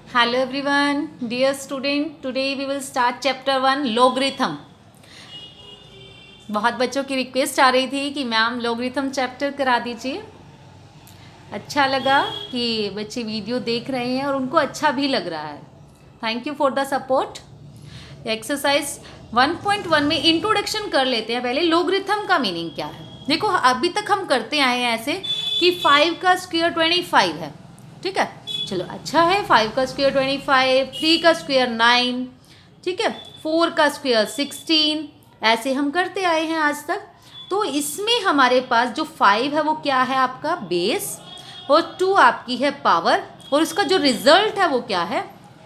Hello everyone, dear student. Today we will start chapter 1 logarithm. बहुत बच्चों की request आ रही थी कि मैम logarithm चैप्टर करा दीजिए. अच्छा लगा कि बच्चे वीडियो देख रहे हैं और उनको अच्छा भी लग रहा है. Thank you for the support. Exercise 1.1 में इंट्रोडक्शन कर लेते हैं. पहले logarithm का मीनिंग क्या है. देखो अभी तक हम करते आए हैं ऐसे कि 5 का स्क्वायर 25 है. ठीक है, चलो अच्छा है. 5 का स्क्वायर 25, 3 का स्क्वायर 9, ठीक है, 4 का स्क्वायर 16, ऐसे हम करते आए हैं आज तक. तो इसमें हमारे पास जो 5 है वो क्या है आपका बेस, और 2 आपकी है पावर, और इसका जो रिजल्ट है वो क्या है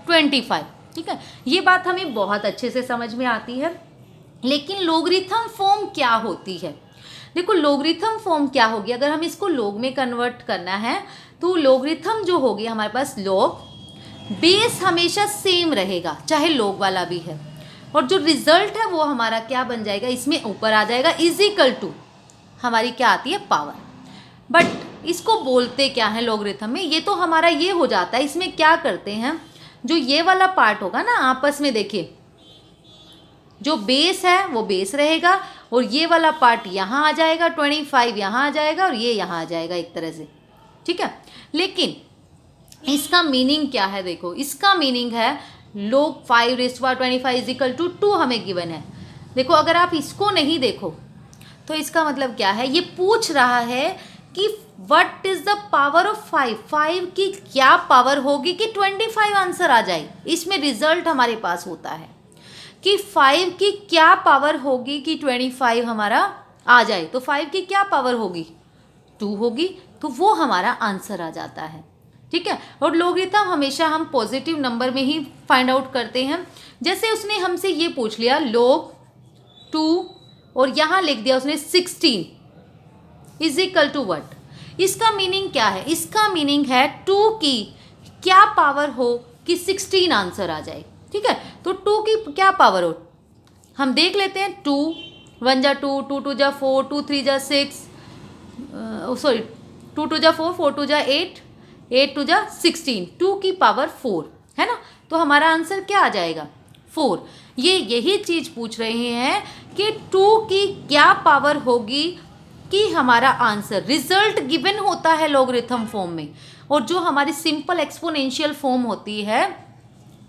25. ठीक है, ये बात हमें बहुत अच्छे से समझ में आती है. लेकिन लोगरिथम फॉर्म क्या होती है. देखो लोगरिथम फॉर्म क्या होगी, अगर हम इसको लोग में कन्वर्ट करना है तो लोगरिथम जो होगी हमारे पास लोग, बेस हमेशा सेम रहेगा चाहे लोग वाला भी है, और जो रिजल्ट है वो हमारा क्या बन जाएगा, इसमें ऊपर आ जाएगा इज इक्वल टू हमारी क्या आती है पावर. बट इसको बोलते क्या है लोगरिथम में, ये तो हमारा ये हो जाता है. इसमें क्या करते हैं, जो ये वाला पार्ट होगा ना आपस में, देखिए जो बेस है वो बेस रहेगा, और ये वाला पार्ट यहाँ आ जाएगा, 25 यहाँ आ जाएगा, और ये यहाँ आ जाएगा एक तरह से. ठीक है, लेकिन इसका मीनिंग क्या है. देखो इसका मीनिंग है लोग 5⁻25 इज इक्वल टू 2 हमें गिवन है. देखो अगर आप इसको नहीं देखो तो इसका मतलब क्या है, ये पूछ रहा है कि what is the power of 5. 5 की क्या पावर होगी कि 25 आंसर आ जाए. इसमें रिजल्ट हमारे पास होता है कि 5 की क्या पावर होगी कि 25 हमारा आ जाए. तो 5 की क्या पावर होगी 2 होगी, तो वो हमारा आंसर आ जाता है. ठीक है, और लोगरिथम हमेशा हम पॉजिटिव नंबर में ही फाइंड आउट करते हैं. जैसे उसने हमसे ये पूछ लिया लोग 2 और यहाँ लिख दिया उसने 16 इज इक्वल टू वट. इसका मीनिंग क्या है, इसका मीनिंग है 2 की क्या पावर हो कि 16 आंसर आ जाए. ठीक है, तो 2 की क्या पावर हो हम देख लेते हैं. 2 1 जा 2, 2 2 जा 4, 2 3 जा 6, सॉरी 2 2 जा 4, 4 2 जा 8, 8 2 जा 16, 2 की पावर 4 है ना. तो हमारा आंसर क्या आ जाएगा 4. ये यही चीज पूछ रहे हैं कि 2 की क्या पावर होगी कि हमारा आंसर, रिजल्ट गिवन होता है लोगरिथम फॉर्म में, और जो हमारी सिंपल एक्सपोनेंशियल फॉर्म होती है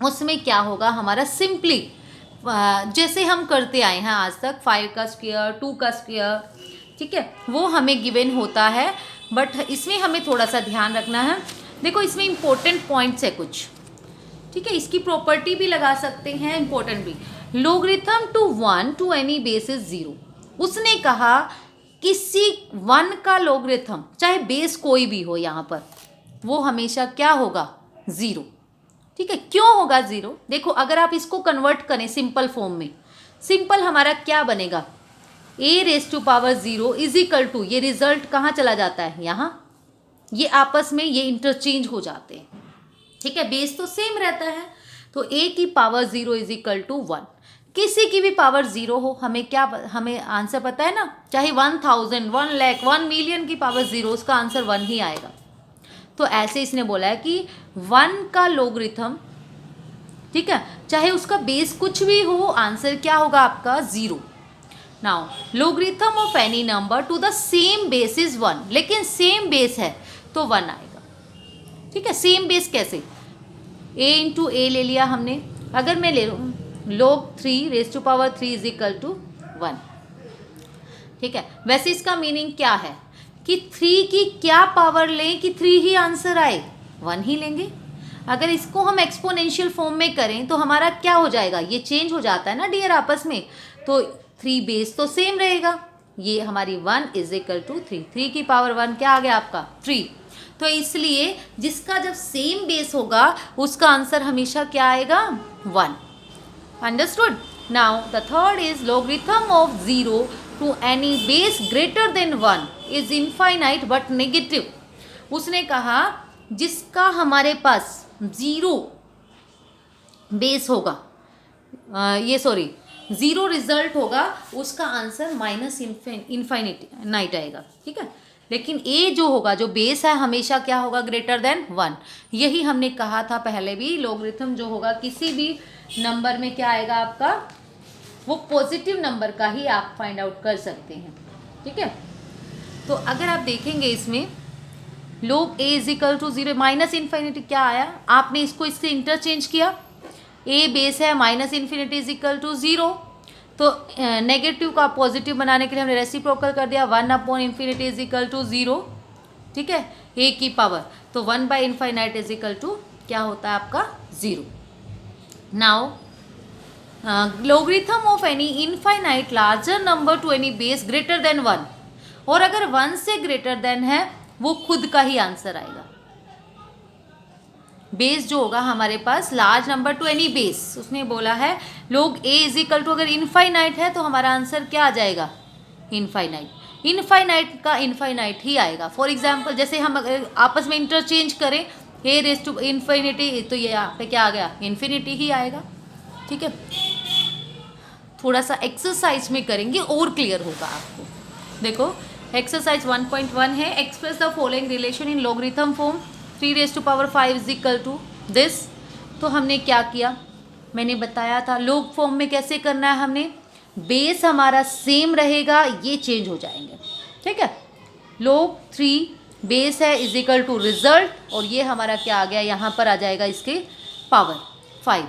उसमें क्या होगा हमारा सिंपली जैसे हम करते आए हैं आज तक 5 का स्क्वायर 2 का स्क्वायर, ठीक है, वो हमें गिवन होता है. बट इसमें हमें थोड़ा सा ध्यान रखना है. देखो इसमें इंपॉर्टेंट पॉइंट्स है कुछ. ठीक है, इसकी प्रॉपर्टी भी लगा सकते हैं, इंपॉर्टेंट भी. Logarithm to 1 to any base is 0. उसने कहा किसी 1 का लोगरिथम चाहे बेस कोई भी हो यहाँ पर, वो हमेशा क्या होगा 0. ठीक है, क्यों होगा 0. देखो अगर आप इसको कन्वर्ट करें सिंपल फॉर्म में, सिंपल हमारा क्या बनेगा a⁻0 इज इक्वल टू, ये रिजल्ट कहाँ चला जाता है यहाँ, ये आपस में ये इंटरचेंज हो जाते हैं. ठीक है, बेस तो सेम रहता है. तो a की पावर 0 इज इक्वल टू 1. किसी की भी पावर 0 हो, हमें क्या, हमें आंसर पता है ना, चाहे 1000 1 लाख 1 मिलियन की पावर 0, उसका आंसर 1 ही आएगा. तो ऐसे इसने बोला है कि 1 का लोगरिथम, ठीक है, चाहे उसका बेस कुछ भी हो, आंसर क्या होगा आपका 0. Now logarithm of any number two the same base is 1. लेकिन सेम बेस है तो 1 आएगा. ठीक है, सेम बेस कैसे, a इंटू ए ले लिया हमने. अगर मैं ले लूँ log 3⁻³ इज इक्वल टू 1. ठीक है, वैसे इसका मीनिंग क्या है कि 3 की क्या पावर लें कि 3 ही आंसर आए, 1 ही लेंगे. अगर इसको हम एक्सपोनेंशियल फॉर्म में करें तो हमारा क्या हो जाएगा, ये चेंज हो जाता है ना डियर आपस में. तो 3 बेस तो सेम रहेगा, ये हमारी 1 इज इक्वल टू 3. 3 की पावर 1 क्या आ गया आपका 3. तो इसलिए जिसका जब सेम बेस होगा उसका आंसर हमेशा क्या आएगा 1. Understood. Now the third is logarithm of 0 to any base greater than 1 is infinite but negative. उसने कहा जिसका हमारे पास 0 बेस होगा, ये सॉरी 0 रिजल्ट होगा, उसका आंसर माइनस इनफाइनाइट आएगा. ठीक है, लेकिन ए जो होगा, जो बेस है, हमेशा क्या होगा, ग्रेटर देन 1। यही हमने कहा था पहले भी, लॉगरिथम जो होगा किसी भी नंबर में क्या आएगा आपका, वो पॉजिटिव नंबर का ही आप फाइंड आउट कर सकते हैं। ठीक है, तो अगर आप देखेंगे इसमें log a is equal to 0, minus infinity क्या आया, आपने इसको इससे इंटरचेंज किया, a बेस है, minus infinity is equal to 0, तो नेगेटिव का पॉजिटिव बनाने के लिए हमने रेसिप्रोकल कर दिया, 1/∞ इज इक्वल टू 0। ठीक है, a की पावर, तो 1/∞ इज इक्वल टू क्या होता है आपका 0। Now logarithm of any infinite larger number to any base greater than 1, और अगर 1 से ग्रेटर देन है वो खुद का ही आंसर आएगा। बेस जो होगा हमारे पास large number to any base, उसने बोला है log a is equal to, अगर इनफाइनाइट है तो हमारा आंसर क्या आ जाएगा, इनफाइनाइट। इनफाइनाइट का इनफाइनाइट ही आएगा। फॉर एग्जाम्पल जैसे हम अगर आपस में इंटरचेंज करें a रेज टू इन्फिनिटी, तो ये यहाँ पे क्या आ गया, इन्फिनिटी ही आएगा। ठीक है, थोड़ा सा एक्सरसाइज में करेंगे और क्लियर होगा आपको। देखो एक्सरसाइज 1.1 है, express the following relation in logarithm form 3⁵ is equal to this. तो हमने क्या किया, मैंने बताया था लॉग फॉर्म में कैसे करना है, हमने बेस हमारा सेम रहेगा, ये चेंज हो जाएंगे। ठीक है, log 3 बेस है इज इक्वल टू रिजल्ट, और ये हमारा क्या आ गया, यहाँ पर आ जाएगा इसके पावर 5।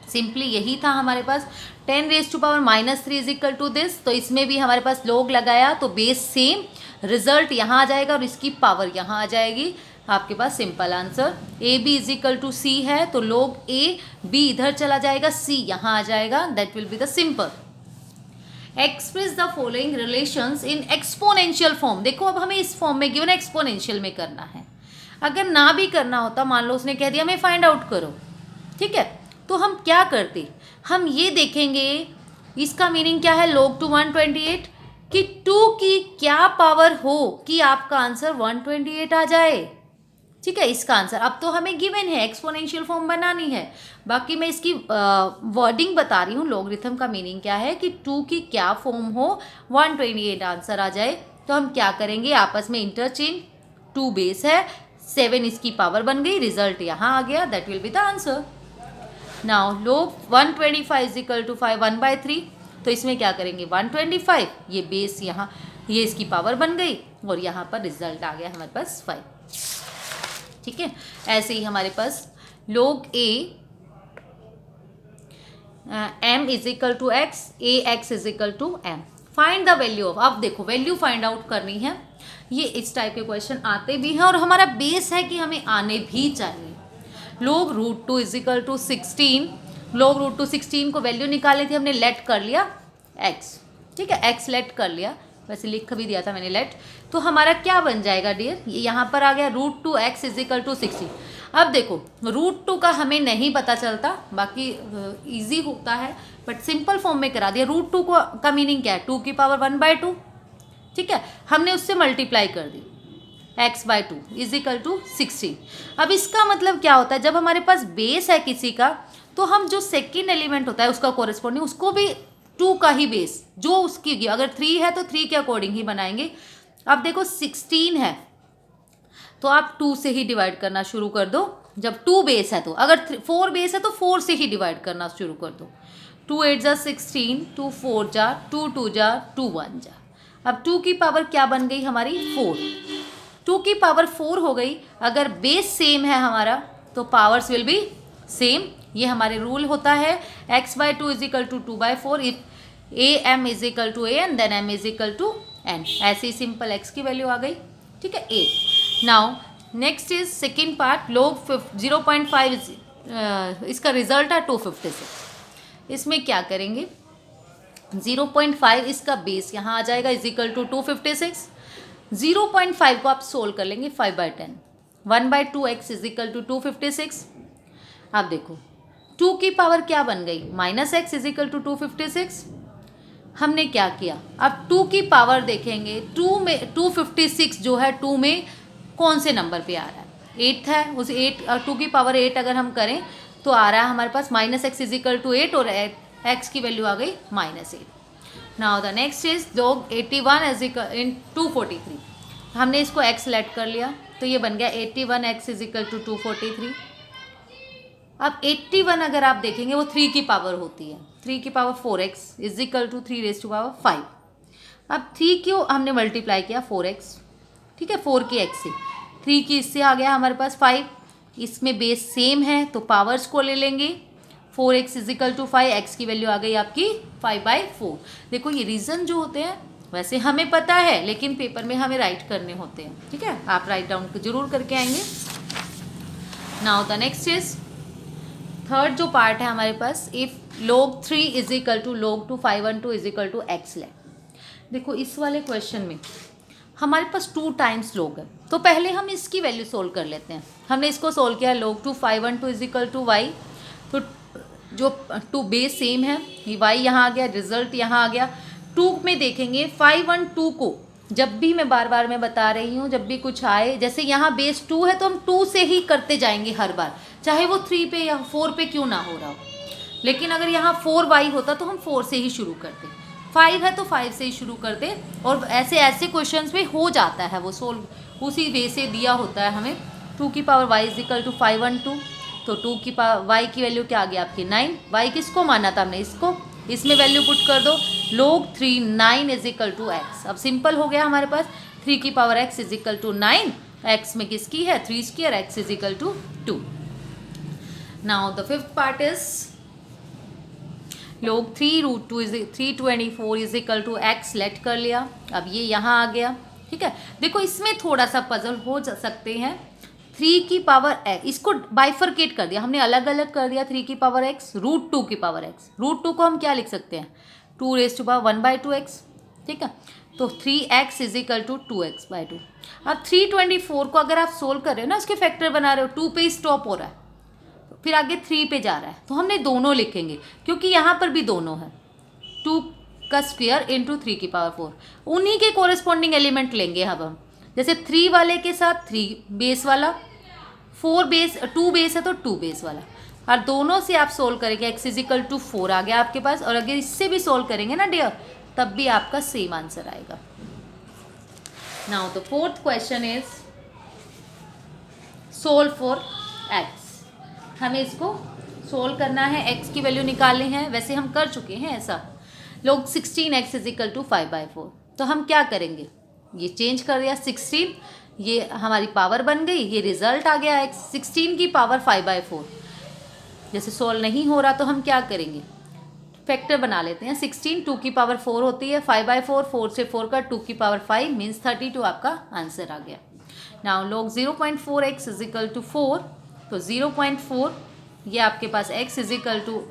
सिंपली यही था हमारे पास। 10⁻³ इज इक्वल टू दिस, तो इसमें भी हमारे पास log लगाया तो बेस सेम, रिजल्ट यहाँ आ जाएगा और इसकी पावर यहाँ आ जाएगी, आपके पास simple answer. A B is equal to C है तो log ए बी इधर चला जाएगा, सी यहाँ आ जाएगा, that will be the simple. Express the following relations in exponential form. देखो अब हमें इस फॉर्म में गिवन एक्सपोनेंशियल में करना है, अगर ना भी करना होता, मान लो उसने कह दिया हमें फाइंड आउट करो, ठीक है, तो हम क्या करते, हम ये देखेंगे इसका मीनिंग क्या है, log 2 128, कि 2 की क्या पावर हो कि आपका आंसर 128 आ जाए। ठीक है, इसका आंसर अब तो हमें गिवन है, एक्सपोनेंशियल फॉर्म बनानी है, बाकी मैं इसकी वर्डिंग बता रही हूँ। लॉगरिथम का मीनिंग क्या है कि 2 की क्या फॉर्म हो 128 आंसर आ जाए, तो हम क्या करेंगे, आपस में इंटरचेंज, 2 बेस है, 7 इसकी पावर बन गई, रिजल्ट यहाँ आ गया, that will be the answer. Now log 125 is equal to 5 1/3, तो इसमें क्या करेंगे 125, ये बेस यहाँ, ये इसकी पावर बन गई और यहाँ पर रिजल्ट आ गया हमारे पास 5। ठीक है, ऐसे ही हमारे पास log a m is equal to x, a x is equal to m, find the value of. अब देखो वैल्यू फाइंड आउट करनी है, ये इस टाइप के क्वेश्चन आते भी हैं और हमारा बेस है कि हमें आने भी चाहिए। log √2 is equal to 16, log √2 16 को वैल्यू निकालनी थी, हमने लेट कर लिया x। ठीक है, x लेट कर लिया, वैसे लिख भी दिया था मैंने लेट, तो हमारा क्या बन जाएगा डियर, ये यहाँ पर आ गया √2x इज इक्वल टू 16। अब देखो √2 का हमें नहीं पता चलता, बाकी इजी होता है, बट सिंपल फॉर्म में करा दिया। √2 को का मीनिंग क्या है, 2 की पावर 1/2। ठीक है, हमने उससे मल्टीप्लाई कर दी, x/2 इज इक्वल टू 16। अब इसका मतलब क्या होता है, जब हमारे पास बेस है किसी का, तो हम जो सेकेंड एलिमेंट होता है उसका कोरिस्पोंडिंग, उसको भी 2 का ही बेस, जो उसकी अगर 3 है तो 3 के अकॉर्डिंग ही बनाएंगे। अब देखो 16 है तो आप 2 से ही डिवाइड करना शुरू कर दो, जब 2 बेस है तो, अगर 4 बेस है तो 4 से ही डिवाइड करना शुरू कर दो। 2 8 जा 16, 2 4 जा, 2 2 जा, 2 1 जा। अब 2 की पावर क्या बन गई हमारी 4, 2 की पावर 4 हो गई। अगर बेस सेम है हमारा तो पावर्स विल बी सेम, ये हमारे रूल होता है। x/2 is equal to 2/4 if am is equal to an then m is equal to n। ऐसे ही सिंपल x की वैल्यू आ गई। ठीक है, a। Now next is second part, log 0.5 इसका रिजल्ट है 256। इसमें क्या करेंगे, 0.5 इसका बेस यहाँ आ जाएगा इज इक्वल टू 256। 0.5 को आप सोल्व कर लेंगे 5/10, 1/2x इज इक्वल टू 256। आप देखो 2 की पावर क्या बन गई -x इज इक्वल टू 256। हमने क्या किया, अब 2 की पावर देखेंगे, 2 में 256 जो है 2 में कौन से नंबर पे आ रहा है, 8 है, उस 8 2 की पावर 8 अगर हम करें तो आ रहा है हमारे पास -x इज इक्वल टू 8 और x की वैल्यू आ गई -8। Now the next is log 81 is equal in 243। हमने इसको x लेट कर लिया, तो ये बन गया 81x इज इक्वल टू 243। अब 81 अगर आप देखेंगे वो 3 की पावर होती है, 3 की power 4x is equal to 3 raise to power 5। अब 3 क्यों हमने मल्टीप्लाई किया 4x, ठीक है, 4 की x से, 3 की इससे आ गया हमारे पास 5, इसमें बेस सेम है तो पावर्स को ले लेंगे, 4x is equal to 5, x की वैल्यू आ गई आपकी 5/4। देखो ये रीज़न जो होते हैं वैसे हमें पता है, लेकिन पेपर में हमें राइट करने होते हैं, ठीक है, आप राइट डाउन जरूर करके आएंगे। Now the next is third जो पार्ट है हमारे पास, if log 3 is equal to log 2 512 is equal to x लें। देखो इस वाले क्वेश्चन में हमारे पास 2 टाइम्स log है, तो पहले हम इसकी वैल्यू सोल्व कर लेते हैं। हमने इसको सोल्व किया log 2 512 is equal to y, तो जो 2 बेस सेम है, ये y यहाँ आ गया, रिजल्ट यहाँ आ गया। 2 में देखेंगे 512 को, जब भी मैं बार बार मैं बता रही हूँ, जब भी कुछ आए, जैसे यहाँ बेस 2 है तो हम 2 से ही करते जाएंगे हर बार, चाहे वो 3 पे या 4 पे क्यों ना हो रहा हो। लेकिन अगर यहाँ 4y होता तो हम 4 से ही शुरू करते, 5 है तो 5 से ही शुरू करते, और ऐसे ऐसे क्वेश्चंस में हो जाता है वो सोल्व, उसी वे से दिया होता है हमें। 2 की power y is equal to 512, तो 2 की पावर y की वैल्यू क्या आ गया आपकी 9, y किसको माना था हमने, इसको, इसमें वैल्यू पुट कर दो, log 3 9 is equal to x। अब सिंपल हो गया हमारे पास, 3 की power x is equal to 9, x में किसकी है 3 square, x is equal to 2। Now the fifth part is log 3 root 2 is 324 is equal to x let कर लिया। अब ये यहाँ आ गया, ठीक है। देखो इसमें थोड़ा सा पजल हो जा सकते हैं, 3 की पावर x, इसको बाइफरकेट कर दिया हमने, अलग अलग कर दिया, 3 की पावर x रूट 2 की पावर x, रूट 2 को हम क्या लिख सकते हैं 2 रेज टू पावर 1/2x, ठीक है, तो 3x is equal to 2x/2। अब 324 को अगर आप सोल्व कर रहे हो ना, इसके फैक्टर बना रहे हो, 2 पे स्टॉप हो रहा है, फिर आगे 3 पे जा रहा है, तो हमने दोनों लिखेंगे क्योंकि यहाँ पर भी दोनों है, 2 का स्क्वायर इंटू 3 की पावर 4, उन्हीं के कोरिस्पॉन्डिंग एलिमेंट लेंगे अब हम, जैसे 3 वाले के साथ 3 बेस वाला, 4 बेस 2 बेस है तो 2 बेस वाला, और दोनों से आप सोल्व करेंगे, x इज इक्वल टू 4 आ गया आपके पास, और अगर इससे भी सोल्व करेंगे ना डियर, तब भी आपका सेम आंसर आएगा। Now the fourth question is solve for x। हमें इसको सोल्व करना है, x की वैल्यू निकालनी है, वैसे हम कर चुके हैं ऐसा, log 16x is equal to 5/4। तो हम क्या करेंगे, ये चेंज कर दिया 16, ये हमारी पावर बन गई, ये रिजल्ट आ गया x 16 की पावर 5/4। जैसे सोल्व नहीं हो रहा तो हम क्या करेंगे, फैक्टर बना लेते हैं, 16 2 की पावर 4 होती है, 5/4, 4 से 4 का 2 की पावर 5 मीन्स 32 आपका आंसर आ गया। Now log 0.4x is equal to 4, तो 0.4 ये आपके पास x इज इक्वल टू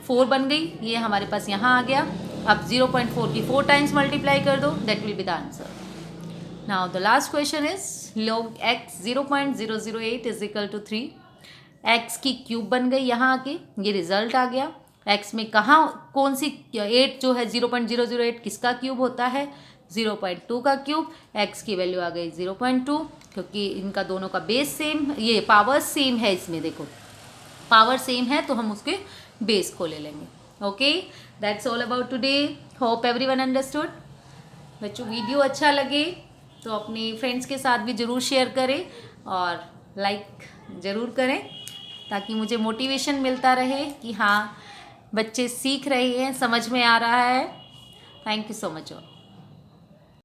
4 बन गई, ये हमारे पास यहाँ आ गया। अब 0.4 की 4 टाइम्स मल्टीप्लाई कर दो, that will be the answer. Now the last question is log x 0.008 is equal to 3, x की क्यूब बन गई यहाँ आके, ये रिजल्ट आ गया। x में कहाँ कौन सी 8 जो है 0.008 किसका क्यूब होता है 0.2 का क्यूब, x की वैल्यू आ गई 0.2, क्योंकि इनका दोनों का बेस सेम, ये पावर सेम है, इसमें देखो पावर सेम है तो हम उसके बेस को ले लेंगे। Okay, that's all about today, hope everyone understood. बच्चों वीडियो अच्छा लगे तो अपने फ्रेंड्स के साथ भी ज़रूर शेयर करें और लाइक ज़रूर करें, ताकि मुझे मोटिवेशन मिलता रहे कि हाँ बच्चे सीख रहे हैं, समझ में आ रहा है। Thank you so much all.